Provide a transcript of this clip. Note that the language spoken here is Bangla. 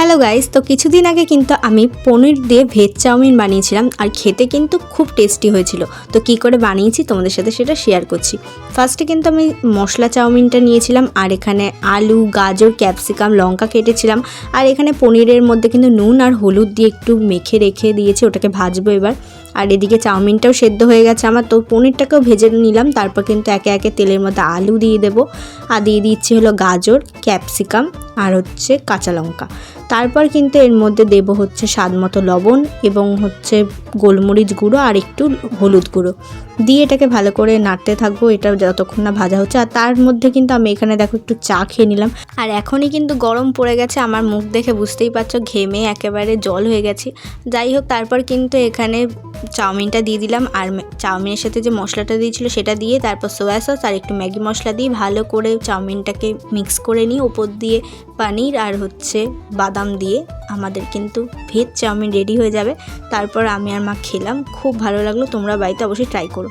হ্যালো গাইস, তো কিছুদিন আগে কিন্তু আমি পনির দিয়ে ভেজ চাউমিন বানিয়েছিলাম আর খেতে কিন্তু খুব টেস্টি হয়েছিল। তো কি করে বানিয়েছি তোমাদের সাথে সেটা শেয়ার করছি। ফার্স্টে কিন্তু আমি মশলা চাউমিনটা নিয়েছিলাম আর এখানে আলু, গাজর, ক্যাপসিকাম, লঙ্কা কেটেছিলাম আর এখানে পনিরের মধ্যে কিন্তু নুন আর হলুদ দিয়ে একটু মেখে রেখে দিয়েছি, ওটাকে ভাজবো এবার। আর এদিকে চাউমিনটাও সেদ্ধ হয়ে গেছে আমার, তো পনিরটাকেও ভেজে নিলাম। তারপর কিন্তু একে একে তেলের মধ্যে আলু দিয়ে দেবো আর দিয়ে দিচ্ছি হলো গাজর, ক্যাপসিকাম আর হচ্ছে কাঁচা লঙ্কা। তারপর কিন্তু এর মধ্যে দেব হচ্ছে স্বাদ মতো লবণ এবং হচ্ছে গোলমরিচ গুঁড়ো আর একটু হলুদ গুঁড়ো দিয়ে এটাকে ভালো করে নাড়তে থাকবো, এটা যতক্ষণ না ভাজা হচ্ছে। আর তার মধ্যে কিন্তু আমি এখানে দেখো একটু চা খেয়ে নিলাম। আর এখনই কিন্তু গরম পড়ে গেছে, আমার মুখ দেখে বুঝতেই পারছো ঘেমে একেবারে জল হয়ে গেছে। যাই হোক, তারপর কিন্তু এখানে চাউমিনটা দিয়ে দিলাম আর চাউমিনের সাথে যে মশলাটা দিয়েছিল সেটা দিয়ে তারপর সোয়া সস আর একটু ম্যাগি মশলা দিয়ে ভালো করে চাউমিনটাকে মিক্স করে নিই। ওপর দিয়ে পনির আর হচ্ছে বাদাম দিয়ে আমাদের কিন্তু ভেজ চাউমিন রেডি হয়ে যাবে। তারপর আমি আর মা খেলাম, খুব ভালো লাগলো। তোমরা বাড়িতে অবশ্যই ট্রাই করো।